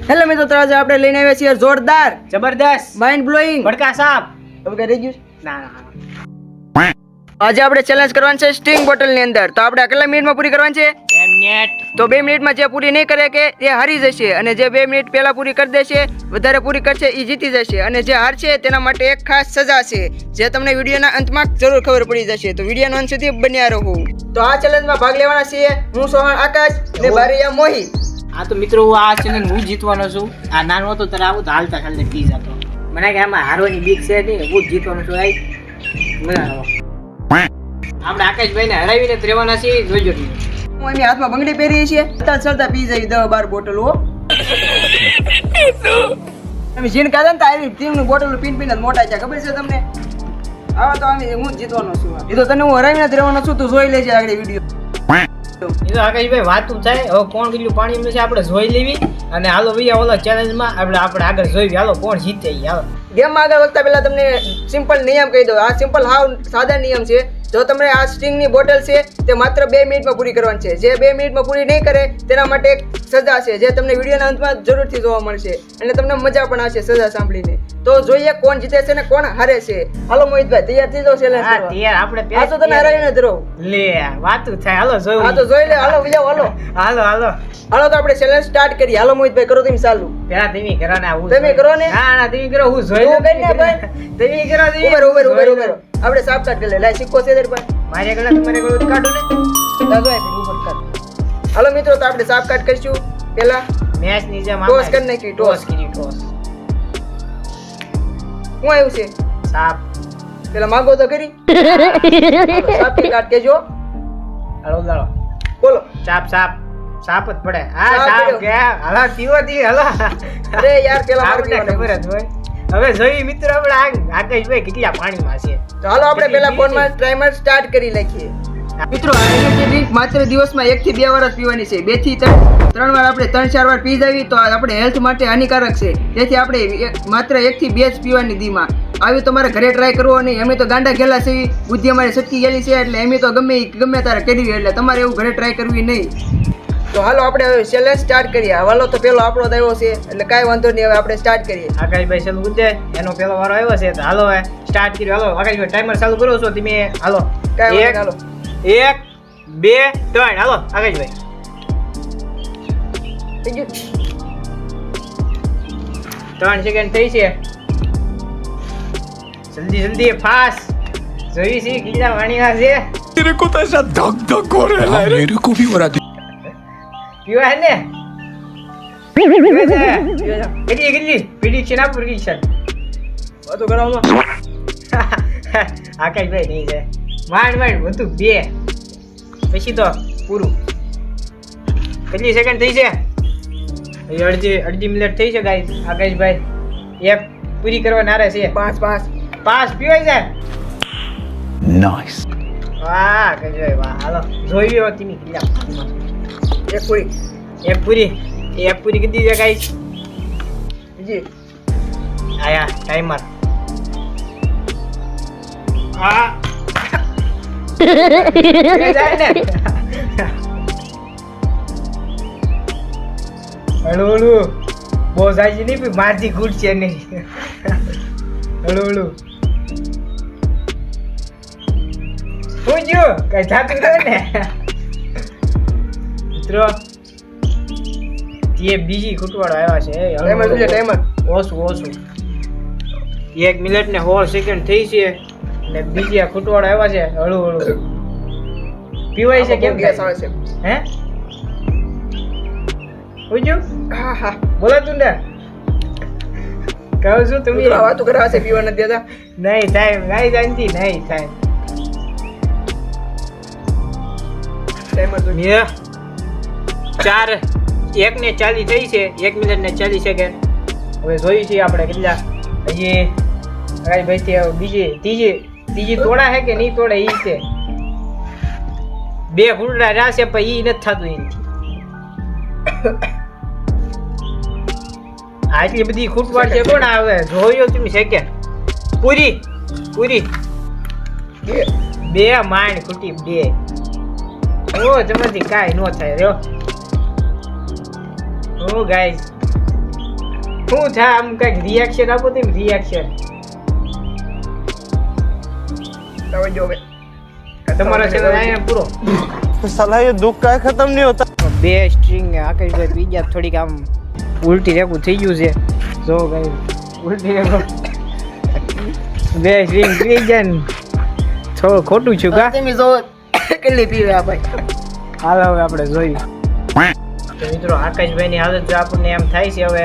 Hello મિત્રો, તો આજે આપણે લઈને આવ્યા છીએ જોરદાર જબરદસ્ત માઇન્ડ બ્લોઈંગ ભડકા સાપ હવે કઈ રહી ગયું? ના ના આજે આપણે ચેલેન્જ કરવાની છે સ્ટિંગ બોટલ ની અંદર. તો આપણે કેટલા મિનિટમાં પૂરી કરવાની છે? 2 મિનિટ. તો 2 મિનિટમાં જે પૂરી નહીં કરે કે એ હારી જશે, અને જે 2 મિનિટ પહેલા પૂરી કરી દેશે, વધારે પૂરી કરશે એ જીતી જશે, અને જે હારશે તેના માટે એક ખાસ સજા છે જે તમને વિડીયોના અંતમાં જરૂર ખબર પડી જશે. તો વિડીયોનો અંત સુધી બન્યા રહો. તો આ ચેલેન્જમાં ભાગ લેવાના છીએ હું સોહન આકાશ અને બારીયા મોહી. આ તો મિત્રો આ ચેલેન્જ હું જીતવાનો છું. આ નાનો હતો ત્યારે આવું તો હાલતા ખાલી પી જતો. મને કે આમાં હારવાની બીક છે નહીં, હું જ જીતવાનો છું. આઈ મજા આવે. આપણે આકાશભાઈ ને હરાવીને જ રહેવાના છીએ. જોઈજો હું એની હાથમાં બંગડી પહેરી છે, ચડતા પી જાય 10-12 બોટલો. અમે જીન કાઢે ને તો આવી ટીમની બોટલો પીન પીને મોટા છે, ખબર છે તમને? આવા તો અમે હું જ જીતવાનો છું. એ તો તને હું હરાવીને જ રહેવાનો છું, તું જોઈ લેજે આગળ વિડીયો. એ તો આકાશભાઈ વાતું થાય. હવે કોણ કેટલું પાણી છે આપણે જોઈ લેવી, અને હાલો ભૈયા ઓલા ચેલેન્જમાં આપણે આગળ જોઈ. હાલો કોણ જીતે. હાલો ગેમમાં આગળ વધતા પહેલા તમને સિમ્પલ નિયમ કહી દો. આ સિમ્પલ હાવ સાદા નિયમ છે. જો તમને આ સ્ટિંગની બોટલ છે તે માત્ર 2 મિનિટમાં પૂરી કરવાની છે. જે 2 મિનિટમાં પૂરી નહીં કરે તેના માટે એક સજા છે જે તમને વિડીયોના અંતમાં જરૂરથી જોવા મળશે, અને તમને મજા પણ આવશે સજા સાંભળીને. તો જોઈએ કોણ જીતે છે ને કોણ હારે છે. હાલો મોહિતભાઈ, તૈયાર થઈ જાઓ ચેલેન્જ કરવા. તૈયાર આપણે આ તો તને હરાવીને જ રહો. લે વાતું થાય. હાલો જોઈ. હા તો જોઈ લે. હાલો વિજાવ. હાલો હાલો હાલો તો આપણે ચેલેન્જ સ્ટાર્ટ કરીએ. હાલો મોહિતભાઈ, કરો તમે ચાલુ. પેલા તમે કરો ને. આવું તમે કરો ને. ના તમે કરો. હું જોઈ લઉં. તમે કરો. ઉભર આપણે સાફ કાઢ કરી લે. લાય સિક્કો છે દર પર. મારે ગળા તમારે ગળો કાઢો ને. દાદો આ ઉપર કાઢ. હાલો મિત્રો, તો આપણે સાફ કાઢ કરીશું. પહેલા મેચ ની જેમ ટોસ કરી નાખી. ટોસ ટોસ હું આવ્યું છે સાપ. પેલા માંગો તો કરી. સાફ કે કાઢ કેજો. હાલો લાલો બોલો. સાપ જ પડે. હા સાપ સાપ પડ્યો. કે હાલો પીવો દી. હાલો અરે યાર, પેલા આપણે ખબર જ હોય. હવે જોઈ મિત્રો આપણે આકાશભાઈ કેટલા પાણીમાં છે. તો હાલો આપણે પેલા ફોનમાં ટાઈમર સ્ટાર્ટ કરી નાખીએ. મિત્રો આ એનર્જી ડ્રિંક માત્ર દિવસમાં 1 થી 2 વાર જ પીવાની છે. 2 થી 3 વાર આપણે 3-4 વાર પી જાવી તો આપણે હેલ્થ માટે હાનિકારક છે. તેથી આપણે માત્ર 1 થી 2 જ પીવાની દીમાં. આવી તમારે ઘરે ટ્રાય કરવો નહીં. અમે તો ગાંડા ગયેલા છે, બુદ્ધિ અમારી સટકી ગયેલી છે, એટલે અમે તો ગમે તારે કરી, એટલે તમારે એવું ઘરે ટ્રાય કરવી નહીં. તો હાલો આપણે હવે ચેલેન્જ સ્ટાર્ટ કરીએ. હાલો તો પેલો આપણો જ આવ્યો છે, એટલે કાંઈ વાંધો નહીં. હવે આપણે સ્ટાર્ટ કરીએ. આકાશભાઈ ચાલુ કરી દે. એનો પેલો વારો આવ્યો છે. તો હાલો હવે સ્ટાર્ટ કર્યો. હાલો આકાશભાઈ ટાઈમર ચાલુ કરો છો તમે. હાલો કાંઈ વાંધો નહીં, હાલો 1 2 3 હાલો આકાશભાઈ. થઈ ગયું. 3 સેકન્ડ થઈ છે. જલ્દી ફાસ્ટ. જોઈ છે કેટલા વાણીના છે. मेरे को तो ऐसा धक धक हो रहा है. मेरे को भी हो रहा है. પીવા હે ને કેટલી પ્રિડિક્શન આપ પ્રિડિક્શન વાતો કરાવો. આકાશભાઈ નહીં છે. માંડ બધું 2 પછી તો પૂરું. કેટલી સેકન્ડ થઈ છે? અડધી મિનિટ થઈ છે ગાઈસ. આકાશભાઈ એક પૂરી કરવા નારે છે. 5 પીવાય છે. Nice. વાહ આકાશભાઈ વાહ. હાલો જોઈ લો તમે કેટલા. એક પૂરી કરી દીધી ગાઈસ. જી આયા ટાઈમર. હા જાય ને. હળુ બહુ જાય નહીં, માજી ગુડ છે નહીં. હળુ પૂછ્યું કઈ જાતું રહે ને મિત્રો. તે બીજી ખૂટવાડો આવ્યા છે. ટાઈમર ઓછું 1 મિનિટ ને 16 સેકન્ડ થઈ છે, ને બીજી આ ખૂટવાડો આવ્યા છે. હળુ પીવાય છે. કેમ ગેસ આવે છે? હે પૂછ્યું? હા બોલો તું ને કહું છું તમે વાતો કરાવે છે. પીવા નથી દેતા. નહીં થાય ગાઈ જાણતી નહીં થાય. ટાઈમર તો 4 1 ને 40 થઈ છે. 1 મિનિટ ને 40 સેકન્ડ. હવે જોઈ છીએ આપણે કેટલા. હજી ભાઈ ત્રીજી તોડા છે કે નહીં તોડે ઈ છે. 2 ઘૂંટડા રહ્યા છે પણ ઈ નથી થતું. એનાથી આટલી બધી ખૂટવાડ છે. કોણ આવે જોયો તમે સેકન્ડ? પૂરી 2 માંડ ખૂટી 2. ઓ જમતી કાંઈ ન થાય. રહ્યો ગાઈઝ શું થાય આમ કઈક રિએક્શન આપો તેમ રિએક્શન તો જો હવે તમારો ચેનલ અહીંયા પૂરો साला ये दुख का खत्म नहीं होता। બે સ્ટ્રિંગ આકાશભાઈ બીજા થોડીક આમ ઉલટી રેકું થઈ ગયું છે જો ભાઈ ઉલટી રેકું બે સ્ટ્રિંગ પી જાય ને થોડું ખોટું છું કા તમે જો કેટલી પીવે આ ભાઈ હાલ હવે આપણે જોઈએ તો મિત્રો આકાશભાઈની હાલત જો આપણને એમ થાય છે હવે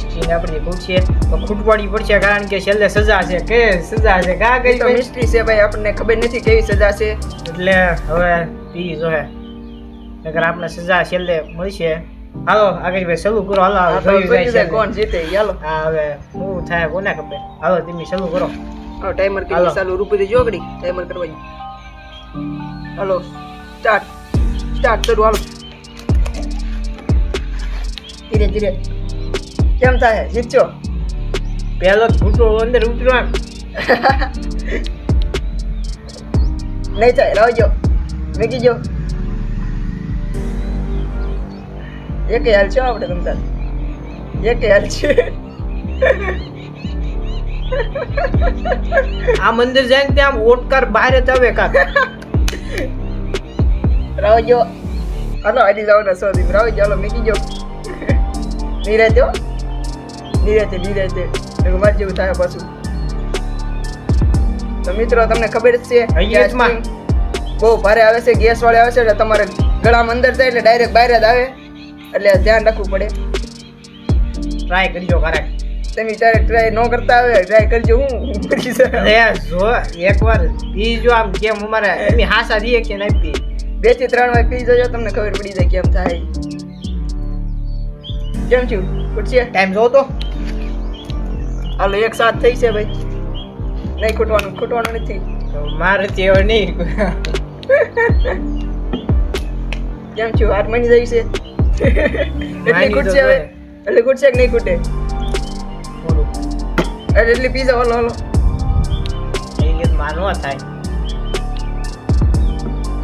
સ્ટ્રિંગ આપણે પૂછીએ તો ખૂટવાડી પડશે કારણ કે છેલ્લે સજા છે કે સજા છે કા કઈ તો મિસ્ટ્રી છે ભાઈ આપણને ખબર નથી કેવી સજા છે એટલે હવે પી જો હે નકર આપણે સજા છેલ્લે મળશે હાલો આકાશભાઈ ચાલુ કરો હાલો હવે જોયું જાય છે કોણ જીતે ચાલો હા હવે શું થાય કોને ખબર હાલો તમે ચાલુ કરો હાલો ટાઈમર કરી હાલો. ચાલુ રૂપી જોગડી ટાઈમર કરવાની હાલો સ્ટાર્ટ કરું હાલો ધીરે ધીરે કેમ થાય જીતજો પહેલો ઘૂંટો અંદર ઉતરો એમ નહીં થાય રાવજો મેકી જો એકે હાલ છો આપણે તમતાર એકે હાલ છે આ મંદિર જાય ને ત્યાં આમ ઓટકાર બહાર જ આવે કાક રાવજો હાલો આડી જાવ ને સો દી રાવજો હાલો મેકી જો નિરાતે હો નિરાતે માર જેવું થાય પાછું તો મિત્રો તમને ખબર જ છે હૈયતમાં. બહુ ભારે આવે છે ગેસ વાળી આવે છે એટલે તમારે ગળામાં અંદર જાય એટલે ડાયરેક્ટ બહાર જ આવે એટલે ધ્યાન રાખવું પડે ટ્રાય કરજો કરેક તમે ટ્રાય ન કરતા આવે ટ્રાય કરજો હું કરી શકું. લે જો એકવાર પી જો આમ કેમ અમારે એમ હાસા દીએ કે ના પી 2 થી 3 વાર પી જજો તમને ખબર પડી જાય કેમ થાય કેમ છું ઉઠશે ટાઈમ જો તો હાલો એક સાથ થઈ છે ભાઈ નહીં ખૂટવાનું નથી તો મારે તેવો નહીં કેમ છું હાથ મની જાય છે એટલી માની તો ખૂટશે હવે જોઈએ. એટલે ખૂટશે કે નહીં ખૂટે થોડું એટલી પીઝા હાલો એ માનવા થાય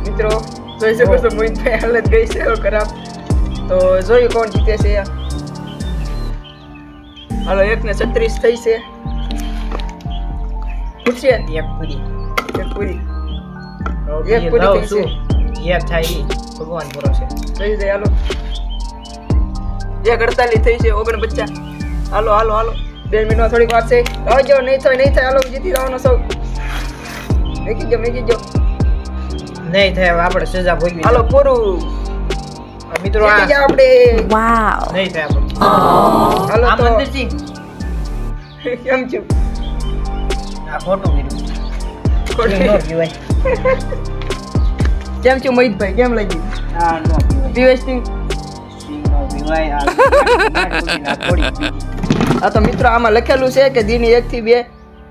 મિત્રો જોઈ શકો છો મોહિતભાઈ હાલત ગઈ છે હવે ખરાબ તો જોયું કોણ જીતે છે હાલો 1:36 થઈ છે પૂછશે એક પૂરી એક પૂરી એક એક પૂરી થઈ શું જે થાય ઈ ભગવાન ભરોસે થઈ જાય હાલો 1:48 થઈ છે 49 હાલો 2 મિનિટમાં થોડીક વાર છે આવજો નહીં થાય હાલો જીતી જવાનો સૌ મેકી જો નહીં થાય હવે આપણે સજા ભોગવી હાલો પૂરું મિત્રો આ જીતી ગયા આપણે નહીં થાય આપણે હાલો આ તો મંદિરજી કેમ છું આ ખોટું કીધું નો પીવાય કેમ છું મોહિતભાઈ કેમ લાગ્યું આ નો પીવાય પીવેસ્ટિંગ નો પીવાય આ થોડી આ તો મિત્રો આમાં લખેલું છે કે દીની 1 થી 2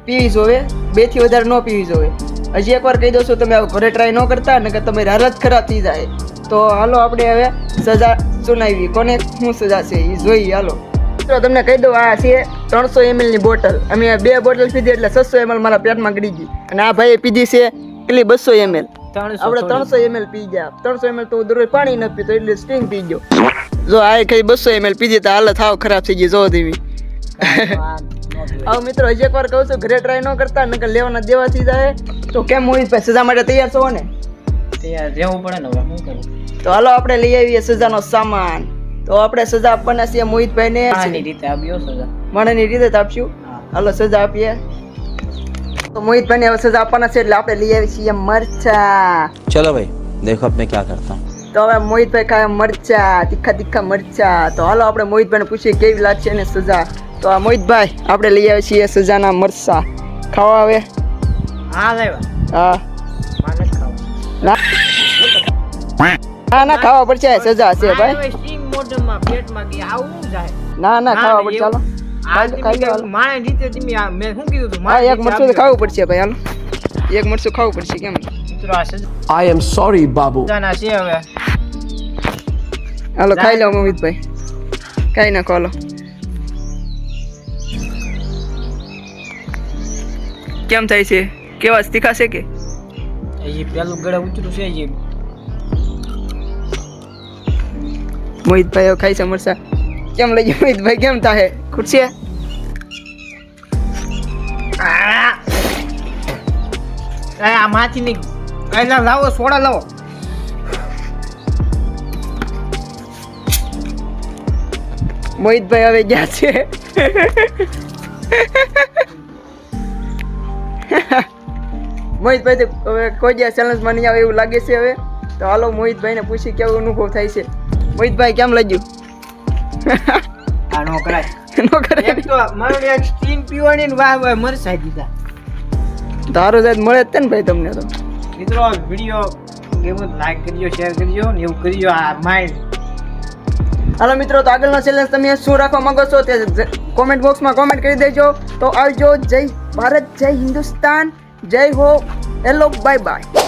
પીવી જોવે 2 થી વધારે ન પીવી જોવે હજી એકવાર કહી દઉં છું તમે આવું ઘરે ટ્રાય ન કરતા ને કે તમારી હાલત ખરાબ થઈ જાય તો હાલો આપણે હવે સજા સુનાવી કોને શું સજા છે એ જોઈએ હાલો મિત્રો તમને કહી દઉં આ છે 300 ml ની બોટલ અમે 2 બોટલ પીધી એટલે 600 ml મારા પેટમાં ગળી ગઈ અને આ ભાઈએ પીધી છે કેટલી 200 ml આપણે 300 ml પી ગયા 300 ml તો દરરોજ પાણી ન પીતો એટલે સ્ટિંગ પી ગયો જો આ કઈ 200 ml પીધી તો હાલત હાવ ખરાબ થઈ ગઈ જો દેવી આવ મિત્રો હજી એકવાર કહું છું ઘરે ટ્રાય ન કરતા નકર લેવાના દેવાથી જાય તો કેમ મોહિતભાઈ સજા માટે તૈયાર છો ને તૈયાર રહેવું પડે ને હવે શું કરું તો હાલો આપણે લઈ આવીએ સજાનો સામાન તો આપણે સજા આપવાના છીએ મોહિતભાઈને આની રીતે આપ્યો સજા માણસની રીતે જ આપશું હાલો સજા આપીએ તો મોહિતભાઈને હવે સજા આપવાના છે એટલે આપણે લઈ આવીએ છીએ મરચા चलो भाई देखो अब मैं क्या करता हूँ તો હવે મોહિતભાઈ ખાય મરચા તીખા મરચા તો હાલો આપણે મોહિતભાઈને પૂછીએ કેવી લાગશે એને સજા તો આ મોહિતભાઈ આપણે લઈ આવીએ છીએ સજાના મરચા ખાવા આવે હા લાવ્યા હા માને ખાવા ના ખાવા પડશે સજા છે ભાઈ સ્ટિંગ મોઢામાં પેટમાં ગઈ આવું જાય ના ખાવા પડશે હાલો ખાઈ લો, માણે રીતે તમે આ મેં શું કીધું હતું હા એક મરચું તો ખાવું પડશે ભાઈ હાલો એક મરચું ખાવું પડશે કેમ મિત્રો આ I am sorry, Babu. સજાના છે હવે હાલો ખાઈ લો મોહિતભાઈ ખાઈ નાખો હાલો કેમ થાય છે કેવા તીખા છે કે એ પેલું ગળે ઉતરું છે જે મોહિતભાઈ હવે ખાઈ છે મરચા કેમ લઈ મોહિતભાઈ કેમ થાય ખુરશી આ માથી ની લાવો સોડા લાવો. મોહિતભાઈ હવે ગયા છે. મોહિતભાઈ તો હવે કોઈ દિવસ ચેલેન્જમાં નહીં આવે એવું લાગે છે હવે. તો હાલો મોહિતભાઈને પૂછી કેવો અનુભવ થાય છે. મોહિતભાઈ કેમ લાગ્યું? આ નો કરાય. નો કરે એક તો મારે સ્ટીમ પીવાની ને વાહ વાહ મરસાઈ દીધા. તારો જાત મળે જ તે ને ભાઈ તમને તો. મિત્રો વિડીયો ગેમ લાઈક કરજો, શેર કરજો ને એવું કરજો. આ માઇન્ડ હાલો મિત્રો, તો આગળનો ચેલેન્જ તમે શું રાખવા માંગો છો તે કોમેન્ટ બોક્સમાં કોમેન્ટ કરી દેજો. તો આવજો. જય ભારત, જય હિન્દુસ્તાન, જય હો, હેલો, બાય બાય.